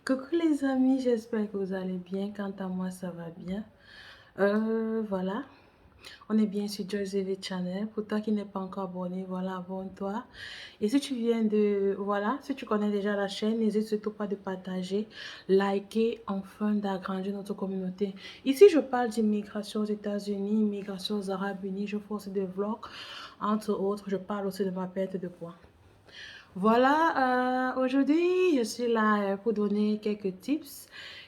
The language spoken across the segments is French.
Coucou les amis, j'espère que vous allez bien. Quant à moi, ça va bien. Voilà, on est bien sur Joyce V Channel. Pour toi qui n'es pas encore abonné, voilà, abonne-toi. Et si tu viens de, voilà, si tu connais déjà la chaîne, n'hésite surtout pas de partager, liker, enfin d'agrandir notre communauté. Ici, je parle d'immigration aux États-Unis, immigration aux Arabes Unis. Je fais aussi des vlogs, entre autres. Je parle aussi de ma perte de poids. Voilà, aujourd'hui, je suis là pour donner quelques tips,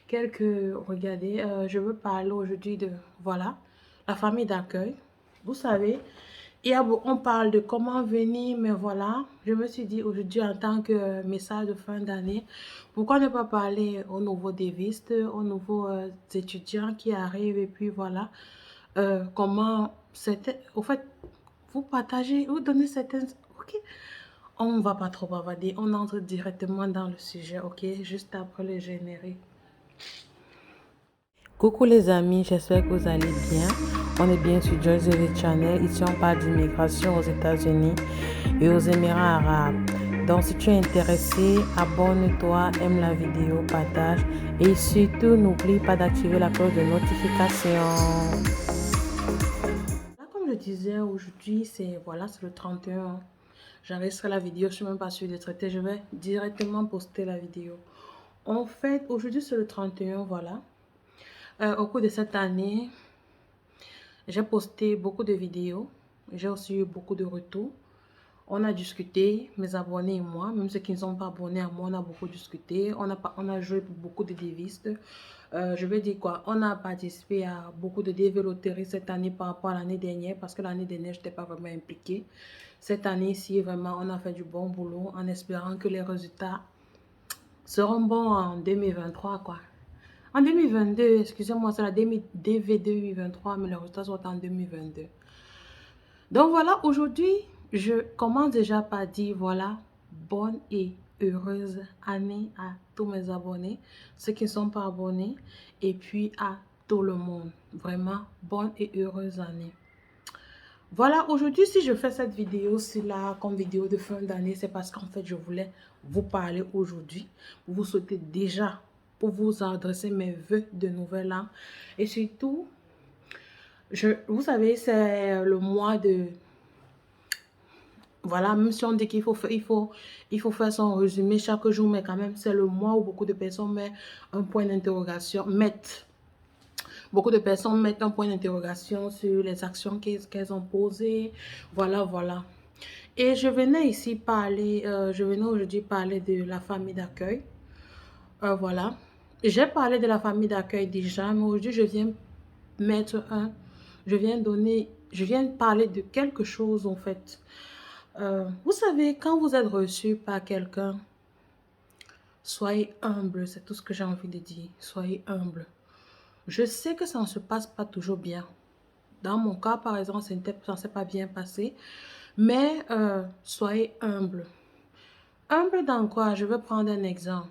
regardez, je veux parler aujourd'hui de, voilà, la famille d'accueil. Vous savez, on parle de comment venir, mais voilà, je me suis dit aujourd'hui en tant que message de fin d'année, pourquoi ne pas parler aux nouveaux dévistes, aux nouveaux étudiants qui arrivent et puis voilà, comment c'était, au fait, vous partagez, vous donnez certaines, ok, on ne va pas trop bavarder, on entre directement dans le sujet, ok? Juste après le générique. Coucou les amis, j'espère que vous allez bien. On est bien sur Joyce Channel. Ici, on parle d'immigration aux États-Unis et aux Émirats arabes. Donc, si tu es intéressé, abonne-toi, aime la vidéo, partage et surtout, n'oublie pas d'activer la cloche de notification. Là, comme je disais, aujourd'hui, c'est voilà, c'est le 31. J'enregistre la vidéo, je ne suis même pas sûre de traiter. Je vais directement poster la vidéo. En fait, aujourd'hui, c'est le 31, voilà. Au cours de cette année, j'ai posté beaucoup de vidéos. J'ai aussi eu beaucoup de retours. On a discuté, mes abonnés et moi, même ceux qui ne sont pas abonnés à moi, on a beaucoup discuté. On a joué pour beaucoup de dévistes. Je veux dire quoi, on a participé à beaucoup de développeries cette année par rapport à l'année dernière, parce que l'année dernière, je n'étais pas vraiment impliquée. Cette année-ci, vraiment, on a fait du bon boulot en espérant que les résultats seront bons en 2023, quoi. En 2022, excusez-moi, c'est la DV 2023, mais les résultats sont en 2022. Donc voilà, aujourd'hui, je commence déjà par dire voilà, bonne et heureuse année à tous mes abonnés, ceux qui ne sont pas abonnés, et puis à tout le monde. Vraiment, bonne et heureuse année. Voilà, aujourd'hui, si je fais cette vidéo-ci là comme vidéo de fin d'année, c'est parce qu'en fait, je voulais vous parler aujourd'hui, vous souhaiter déjà, pour vous adresser mes vœux de nouvel an. Et surtout, vous savez, c'est le mois de... Voilà, même si on dit qu'il faut, il faut faire son résumé chaque jour, mais quand même, c'est le mois où beaucoup de personnes mettent un point d'interrogation, beaucoup de personnes mettent un point d'interrogation sur les actions qu'elles ont posées. Voilà, voilà. Et je venais ici parler, je venais aujourd'hui parler de la famille d'accueil. Voilà. J'ai parlé de la famille d'accueil déjà, mais aujourd'hui, mettre un, je viens parler de quelque chose en fait. Vous savez, quand vous êtes reçu par quelqu'un, soyez humble, c'est tout ce que j'ai envie de dire. Soyez humble. Je sais que ça ne se passe pas toujours bien. Dans mon cas, par exemple, ça ne s'est pas bien passé. Mais soyez humble. Humble dans quoi? Je vais prendre un exemple.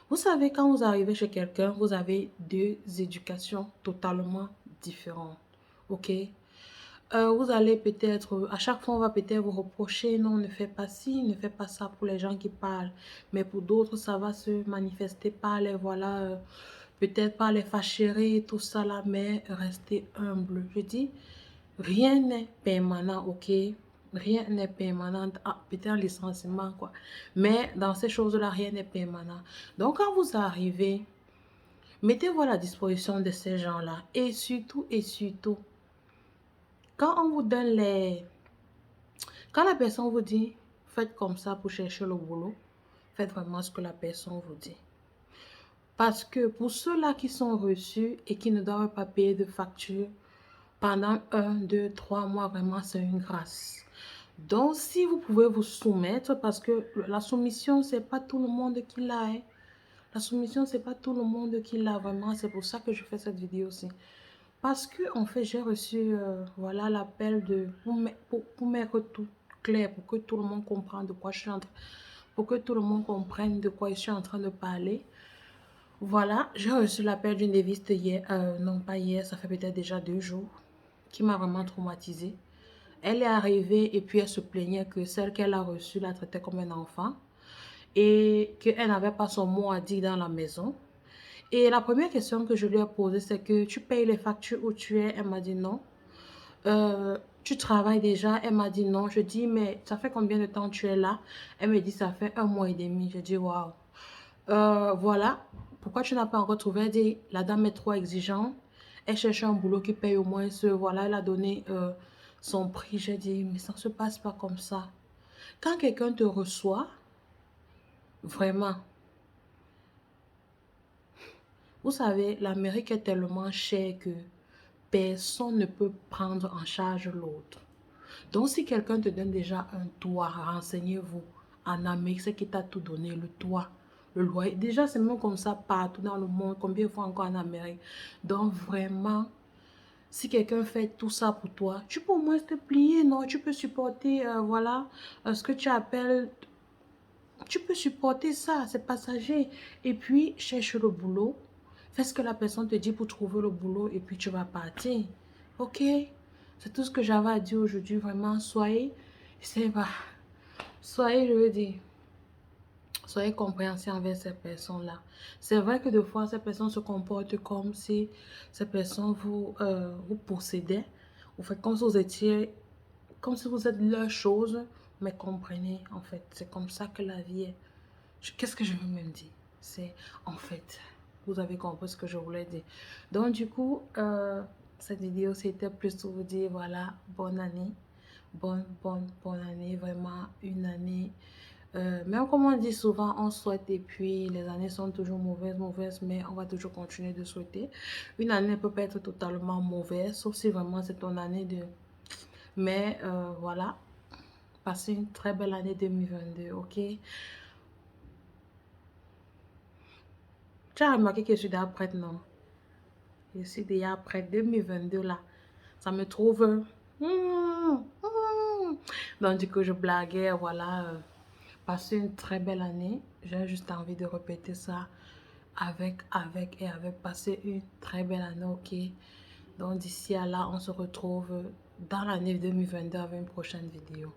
Vous savez, quand vous arrivez chez quelqu'un, vous avez deux éducations totalement différentes. Ok? Vous allez peut-être, à chaque fois, on va peut-être vous reprocher, non, ne fais pas ci, ne fais pas ça pour les gens qui parlent. Mais pour d'autres, ça va se manifester par les, voilà, peut-être par les fâcheries, tout ça là, mais restez humble. Je dis, rien n'est permanent, ok? Rien n'est permanent. Ah, peut-être un licenciement, quoi. Mais dans ces choses-là, rien n'est permanent. Donc, quand vous arrivez, mettez-vous à la disposition de ces gens-là. Et surtout, quand on vous donne les... Quand la personne vous dit, faites comme ça pour chercher le boulot, faites vraiment ce que la personne vous dit. Parce que pour ceux-là qui sont reçus et qui ne doivent pas payer de facture pendant 1, 2, 3 mois, vraiment, c'est une grâce. Donc, si vous pouvez vous soumettre, parce que la soumission, c'est pas tout le monde qui l'a. Hein. La soumission, c'est pas tout le monde qui l'a vraiment. C'est pour ça que je fais cette vidéo aussi. Parce que, en fait, j'ai reçu, voilà, l'appel de, pour mettre tout clair, pour que tout le monde comprenne de quoi je suis en train, pour que tout le monde comprenne de quoi je suis en train de parler. Voilà, j'ai reçu l'appel d'une déviste hier, non pas hier, ça fait peut-être déjà 2 jours, qui m'a vraiment traumatisée. Elle est arrivée et puis elle se plaignait que celle qu'elle a reçue la traitait comme un enfant. et qu'elle n'avait pas son mot à dire dans la maison. Et la première question que je lui ai posée, c'est que tu payes les factures où tu es? Elle m'a dit non. Tu travailles déjà? Elle m'a dit non. Je dis, mais ça fait combien de temps tu es là? Elle me dit, ça fait 1 mois et demi. Je dis, waouh. Voilà. Pourquoi tu n'as pas encore trouvé? Elle dit, la dame est trop exigeante. Elle cherche un boulot qui paye au moins ce. Voilà, elle a donné son prix. J'ai dit, mais ça ne se passe pas comme ça. Quand quelqu'un te reçoit, vraiment, vous savez, l'Amérique est tellement chère que personne ne peut prendre en charge l'autre. Donc, si quelqu'un te donne déjà un toit, renseignez-vous. En Amérique, c'est qui t'a tout donné, le toit, le loyer. Déjà, c'est même comme ça partout dans le monde. Combien de fois encore en Amérique? Donc, vraiment, si quelqu'un fait tout ça pour toi, tu peux au moins te plier, non? Tu peux supporter, voilà, ce que tu appelles... Tu peux supporter ça, c'est passager. Et puis, cherche le boulot. Fais ce que la personne te dit pour trouver le boulot et puis tu vas partir. Ok? C'est tout ce que j'avais à dire aujourd'hui. Vraiment, c'est pas, soyez, je veux dire, soyez compréhensifs envers ces personnes-là. C'est vrai que des fois, ces personnes se comportent comme si ces personnes vous possédaient. Vous faites comme si vous étiez, comme si vous êtes leur chose. Mais comprenez, en fait, c'est comme ça que la vie est. Qu'est-ce que je veux même dire? C'est en fait, vous avez compris ce que je voulais dire. Donc du coup, cette vidéo, c'était plus pour vous dire, voilà, bonne année. Bonne année, vraiment une année. Même comme on dit souvent, on souhaite et puis les années sont toujours mauvaises, mais on va toujours continuer de souhaiter. Une année ne peut pas être totalement mauvaise, sauf si vraiment c'est ton année de... Mais voilà, passez une très belle année 2022, ok? Tu as remarqué que je suis déjà prête, non? Je suis déjà prête. 2022, là, ça me trouve... Donc, du coup, je blaguais, voilà. Passer une très belle année. J'ai juste envie de répéter ça avec. Passer une très belle année, ok? Donc, d'ici à là, on se retrouve dans l'année 2022 avec une prochaine vidéo.